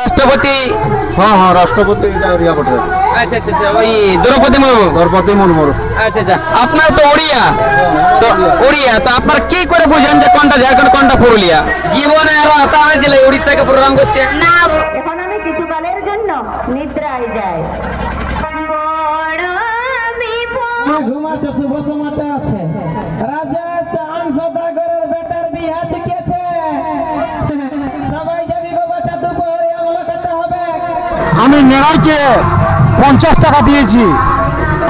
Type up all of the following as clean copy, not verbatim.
রাষ্ট্রপতি। হ্যাঁ হ্যাঁ রাষ্ট্রপতি রিয়া পটে। আচ্ছা আচ্ছা আচ্ছা, ওই দ্রৌপদী মুর্মু। দ্রৌপদী মুর্মু। আচ্ছা আচ্ছা, আপনার তো ওড়িয়া, তো ওড়িয়া তো আপনার কি করে বুঝেন যে কোনটা ঝাড়খণ্ড কোনটা পুরুলিয়া? জীবনে আরো আশা হয়েছিল উড়িষ্যাকে প্রোগ্রাম করতে? না, এখন আমি কিছুকালের জন্য নিদ্রায় যাই। ঘুমাচ্ছে, শুভ সমাচার আছে। রাজা চাঁদ সদাগরের বেটার বিয়া ঠিকেছে। সবাই যাবি গো বাচ্চা, দুপুরে আমলা খেতে হবে। আমি মেলাইকে 50 টাকা দিয়েছি,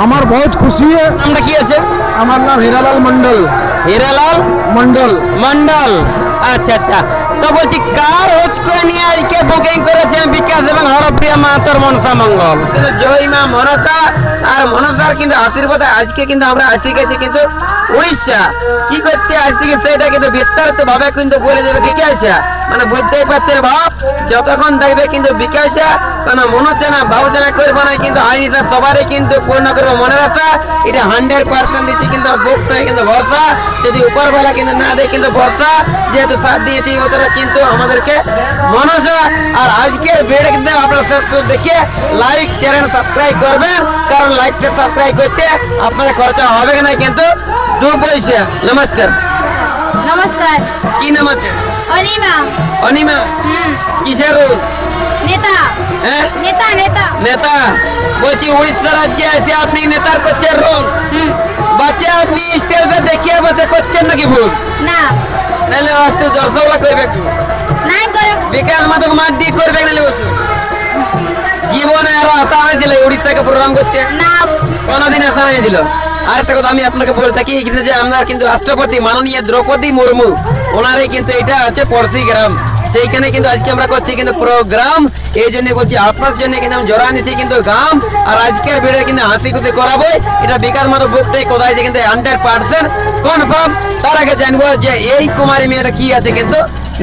আমার বহুত খুশি। নামটা কি আছে? আমার নাম হীরালাল মন্ডল। হীরালাল মন্ডল। মন্ডল। আচ্ছা আচ্ছা, তো বলছি কার হোচ করে নিয়ে আজকে বুকিং করেছেন বিকাশ এবং হরপ্রিয়া মাতার মনসা মঙ্গল? কিন্তু জয় মা মনসা আর মনসার কিন্তু আশীর্বাদে আজকে কিন্তু আমরা আসি গেছি কিন্তু উড়িষ্যা। কি করতে আসছি সেটা কিন্তু বিস্তারিত ভাবে কিন্তু বলে যাবে বিকাশা, মানে বুঝতেই পারছেন ভাব। যতক্ষণ দেখবে কিন্তু বিকাশা কোনো মনোচনা ভাবনা করবো না, কিন্তু আইনি সবারই কিন্তু পূর্ণ করবো মনের আশা। এটা 100% দিচ্ছি কিন্তু বুক থেকে কিন্তু ভরসা, যদি উপরবেলা কিন্তু না দেয় কিন্তু ভরসা, যেহেতু সাথ দিয়েছি ওরা কিন্তু আমাদেরকে মনসা। আর আজকের ভিডিও কিন্তু আপনারা সব দেখে লাইক শেয়ার এন্ড সাবস্ক্রাইব করবেন, কারণ লাইক শেয়ার সাবস্ক্রাইব করতে আপনাদের খরচা হবে না কিন্তু 2 পয়সা। নমস্কার। নমস্কার। কি নাম আছে? অনিমা। অনিমা, কিসের রোল? নেতা। হ্যাঁ, নেতা নেতা। নেতা। বলছি উড়িষ্যা রাজ্যে এসে আপনি নেতার করছেন রোল, বাচ্চা আপনি স্টেজে দেখিয়ে বাচ্চা করছেন নাকি ভুল? না, নাহলে অষ্ট দর্শকরা করবে কি? নাই করে। বিকাশ মাদক মাঠ দিয়ে করবে নাহলে বসু। জীবনে আরো আশা হয়েছিল উড়িষ্যাকে প্রোগ্রাম করতে? না, কোনোদিন আশা হয়েছিল? আরেকটা কথা আমি আপনাকে বলে থাকি, এখানে যে আমরা কিন্তু রাষ্ট্রপতি মাননীয় দ্রৌপদী মুর্মু, ওনারই কিন্তু এটা আছে পড়শি গ্রাম, সেইখানে কিন্তু আজকে আমরা করছি কিন্তু প্রোগ্রাম। এই জন্য বলছি আপনার জন্য কিন্তু আমি জোড়া নিচ্ছি কিন্তু গাম। আর আজকের ভিডিও কিন্তু হাসি খুশি করাবো, এটা বিকাশ মাদক বুকটাই কোথায় যে কিন্তু 100% কনফার্ম। তার আগে জানবো যে এই কুমারী মেয়েটা কি আছে কিন্তু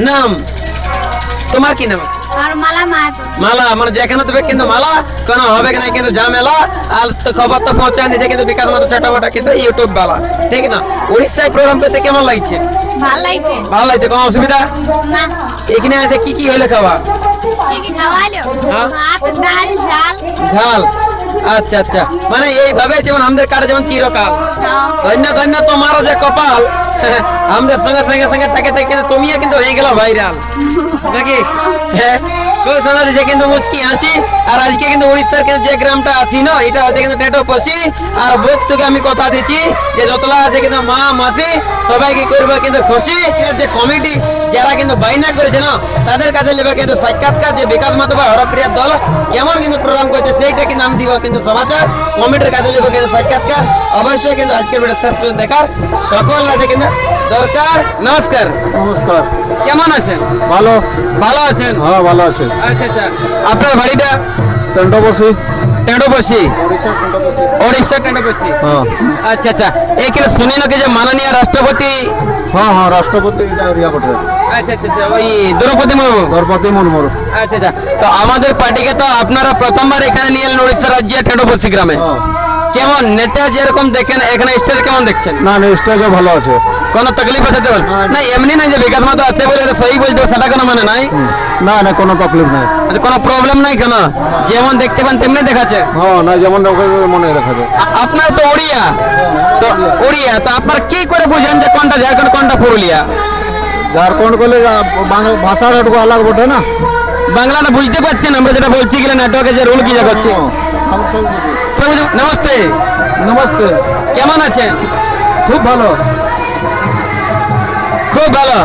নাম। তোমার কি নাম? আর মালা মাত। মালা, মানে যেখানে তবে কিন্তু মালা কোনো হবে না কিন্তু ঝামেলা। আর তো খবর তো পৌঁছা দিচ্ছে কিন্তু বিকাশ মতো ছোটা মোটা কিন্তু ইউটিউব বালা, ঠিক না? উড়িষ্যায় প্রোগ্রাম করতে কেমন লাগছে? ভাল লাগছে। ভালো লাগছে, কোনো অসুবিধা? না, এখানে আছে কি কি হলে খাওয়া? কি খাওয়ালো? হ্যাঁ? ভাত, ডাল, ঝাল। ঝাল। আচ্ছা আচ্ছা, মানে এইভাবে যেমন আমাদের কাটে যেমন চিরকাল। ধন্য ধন্য তোমারও যে কপাল, আমাদের সঙ্গে সঙ্গে সঙ্গে থাকে থাকে তুমিও কিন্তু হয়ে গেল ভাইরাল নাকি? হ্যাঁ, শোনা যাচ্ছে কিন্তু মুচকি হাসি। আর আজকে কিন্তু উড়িষ্যার কিন্তু যে গ্রামটা আছি না, এটা হচ্ছে কিন্তু টেটো পশি। আর বুক থেকে আমি কথা দিচ্ছি যে যতলা আছে কিন্তু মা মাসি সবাইকে করবে কিন্তু খুশি। যে কমিটি যারা কিন্তু বাইনা করেছে না, তাদের কাছে নেবে কিন্তু সাক্ষাৎকার যে বিকাশ মাতো বা হরপ্রিয়ার দল কেমন কিন্তু প্রোগ্রাম করছে সেইটা কিন্তু আমি দিব কিন্তু সমাচার। কমিটির কাছে নেবে কিন্তু সাক্ষাৎকার। অবশ্যই কিন্তু আজকের ভিডিও শেষ পর্যন্ত দেখার সকল আছে কিন্তু দরকার। নমস্কার। নমস্কার। কেমন আছেন? ভালো। ভালো আছেন? হ্যাঁ ভালো আছে। আচ্ছা আচ্ছা, আপনার বাড়িটা? টেন্ডবসি। টেন্ডবসি, ওড়িশা টেন্ডবসি। ওড়িশা টেন্ডবসি। হ্যাঁ আচ্ছা আচ্ছা, এইখানে শুনি নাকি যে মাননীয় রাষ্ট্রপতি? হ্যাঁ হ্যাঁ রাষ্ট্রপতি রিয়া পটে। আচ্ছা আচ্ছা আচ্ছা, ওই দ্রৌপদী মুর্মু। দ্রৌপদী মুর্মু। আচ্ছা আচ্ছা, তো আমাদের পার্টিকে তো আপনারা প্রথমবার এখানে নিয়ে এলেন উড়িষ্যা রাজ্যের টেন্ডবসি গ্রামে। হ্যাঁ। কেমন নেতা যেরকম দেখেন এখানে স্টেজ কেমন দেখছেন? না না স্টেজও ভালো আছে। কোনো তকলিফ আছে তেমন? না এমনি নাই যে বিকাশ মাতো আছে বলে সহি বলতে সেটা কোনো মানে নাই? না না কোনো তকলিফ নাই। আচ্ছা, কোনো প্রবলেম নাই কেন? যেমন দেখতে পান তেমনি দেখাচ্ছে? হ্যাঁ না যেমন মনে দেখা যায়। আপনার তো ওড়িয়া, তো ওড়িয়া তো আপনার কি করে বুঝেন যে কোনটা ঝাড়খণ্ড কোনটা পুরুলিয়া? ঝাড়খণ্ড করলে বাংলা ভাষার একটু আলাদা বটে না। বাংলাটা বুঝতে পারছেন আমরা যেটা বলছি গেলে নেটওয়ার্কে যে রোল কি যা করছে। নমস্তে। নমস্তে। কেমন আছেন? খুব ভালো। খুব ভালো,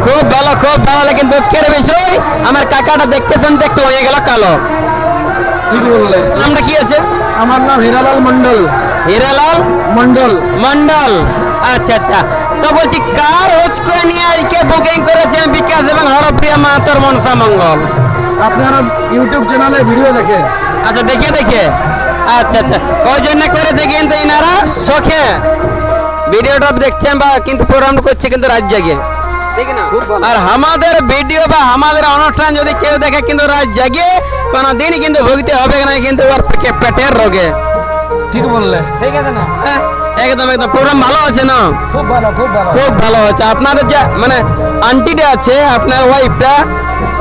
খুব ভালো, খুব ভালো। কিন্তু দুঃখের বিষয় আমার কাকাটা দেখতেছেন তো একটু হয়ে গেল কালো। ঠিক বললে। নামটা কি আছে? আমার নাম হীরালাল মন্ডল। হীরালাল মন্ডল। মন্ডল। আচ্ছা আচ্ছা, তো বলছি কার হোচ করে নিয়ে আজকে বুকিং করেছেন বিকাশ এবং হরপ্রিয়া মাতার মনসা মঙ্গল? আপনারা ইউটিউব চ্যানেলে ভিডিও দেখেন? আচ্ছা, দেখে দেখে। আচ্ছা আচ্ছা, ওই জন্য করেছে কিন্তু ইনারা শখে ভিডিওটা দেখছেন বা কিন্তু প্রোগ্রাম করছে কিন্তু রাত জাগে, ঠিক না? আর আমাদের ভিডিও বা আমাদের অনুষ্ঠান যদি কেউ দেখে কিন্তু রাত জাগে, কোনোদিনই কিন্তু ভুগতে হবে না কিন্তু ওর পেটের রোগে। ঠিক বললে। ঠিক আছে না? হ্যাঁ, একদম একদম। প্রোগ্রাম ভালো আছে না? খুব ভালো খুব ভালো। খুব ভালো আছে। আপনাদের যে মানে আন্টিটা আছে আপনার ওয়াইফটা,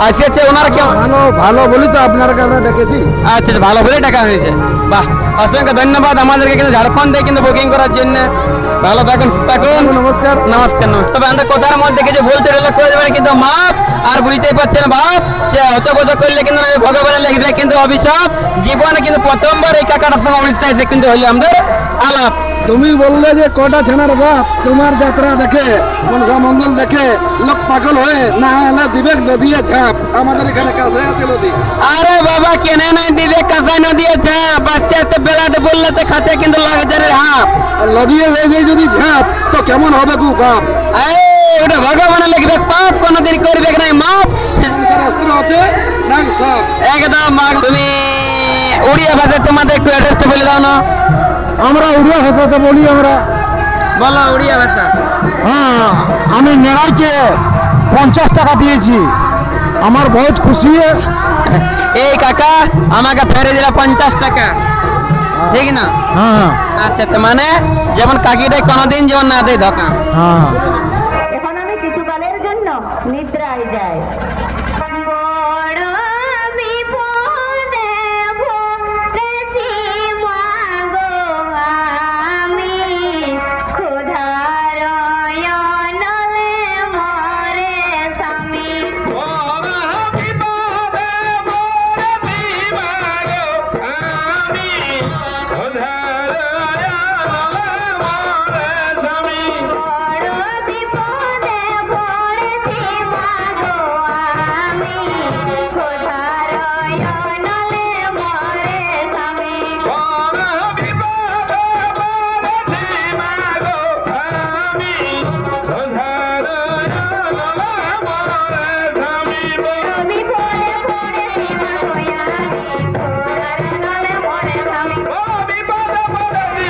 আসিয়েছে ওনারা কেমন? ভালো ভালো বলি তো আপনাকে আমরা ডেকেছি। আচ্ছা ভালো বলে টাকা হয়েছে, বাহ অসংখ্য ধন্যবাদ আমাদেরকে কিন্তু ঝাড়খণ্ডে কিন্তু বুকিং করার জন্য। ভালো থাকুন, থাকুন। নমস্কার। নমস্কার নমস্কার। তবে আমাদের কথার মধ্যে কিছু ভুল ত্রুটি করে দেবেন কিন্তু মাপ, আর বুঝতেই পারছেন বাপ যে হতবোধ করলে কিন্তু ভগবানের লিখবে কিন্তু অভিশাপ। জীবনে কিন্তু প্রথমবার এই কাকাটার সঙ্গে উড়িষ্যা এসে কিন্তু হইলো আমাদের আলাপ। তুমি বললে যে কটা ছানার বাপ তোমার যাত্রা দেখে মনসা মঙ্গল দেখে লোক পাগল হয়ে না হলে দিবেক নদীয়ে ঝাঁপ। আমাদের এখানে কাছে আছে নদী। আরে বাবা কেনে নাই দিবে কাঁসাই নদী আছে, আস্তে আস্তে বেলাতে বললে তো খাঁচে কিন্তু লাগে যারে হাফ। আর নদীয়ে হয়ে যদি ঝাঁপ তো কেমন হবে গো বাপ? ওটা ভগবানের লিখবে পাপ, কোনোদিন করবে নাই মাপ। সংসার অস্ত্র আছে না সব একদম মাগ। তুমি উড়িয়া ভাষায় তোমাদের একটু অ্যাড্রেসটা বলে দাও না। আমরা উড়িয়া ভাষাতে বলি। আমরা বলো উড়িয়া ভাষা। হ্যাঁ, আমি নেড়াইকে 50 টাকা দিয়েছি, আমার বহুত খুশি। এই কাকা আমাকে ফেরে দিলা 50 টাকা, ঠিক না? হ্যাঁ হ্যাঁ আচ্ছা আচ্ছা, মানে যেমন কাকিটাই কোনোদিন যেমন না দেয় ধোকা। হ্যাঁ। এখন আমি কিছুকালের জন্য নিদ্রায় যাই। বড় বিপদে পড়েছি মাগো আমি, ক্ষুধার অনলে মরে স্বামী। বড় বিপদে পড়েছি মাগো আমি, ক্ষুধার অনলে মরে স্বামী। আমি পড়ে পড়েছি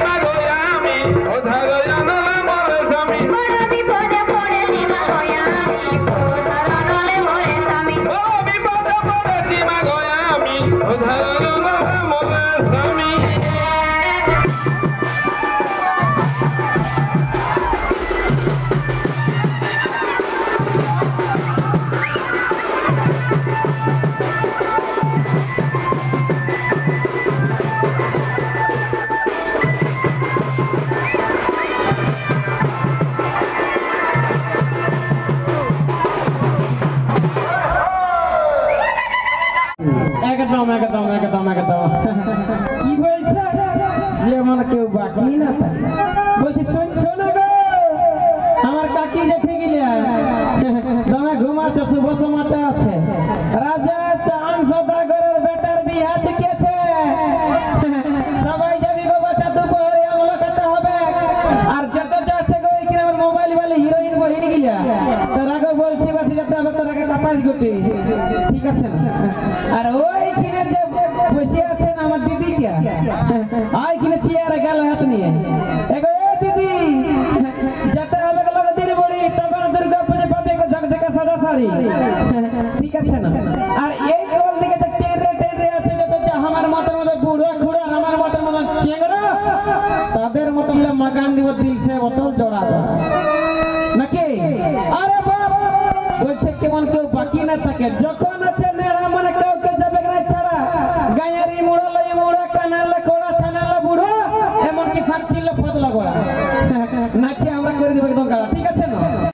মাগো আমি, ক্ষুধার অনলে মরে স্বামী। বড় বিপদে পড়েছি মাগো আমি, ক্ষুধার অনলে মরে স্বামী। একদম একদম একদম একদম। কি বলছে যেমন কেউ বাকি না থাকে। বলছি শুনছো না গো, আমার কাকি যে ফিগিলে তুমি ঘুমাচ্ছ, শুভ সমাচার আছে। রাজা চান সদাগরের বেটার বিয়া শিখেছে। সবাই যাবি গো বাচ্চা, দুপুরে আমলা খেতে হবে। আর যত যাচ্ছে গো এখানে আমার মোবাইল বলে হিরোইন বহিনী গিলা তোরা গো বলছি বাসি যাতে হবে তোরা কাপাস গুটি, ঠিক আছে না? আর ওইখানে যে বসে আছেন আমার দিদিটা, ওইখানে চেয়ারে গেল হাত নিয়ে, এগো এ দিদি যেতে হবে গেল দিদি বড়ি, তবে না দুর্গা পুজো পাবে ঝকঝকে সাদা শাড়ি, ঠিক আছে না? আর এই কল দিকে যে টেরে টেরে আছে যত আমার মতের মতো বুড়ো খুড়ো আর আমার মতের মতো চেংড়া, তাদের মতন মাগান দিব দিল সে বোতল জড়া নাকি? আরে বাপ বলছে কেমন কেউ বাকি না থাকে। যখন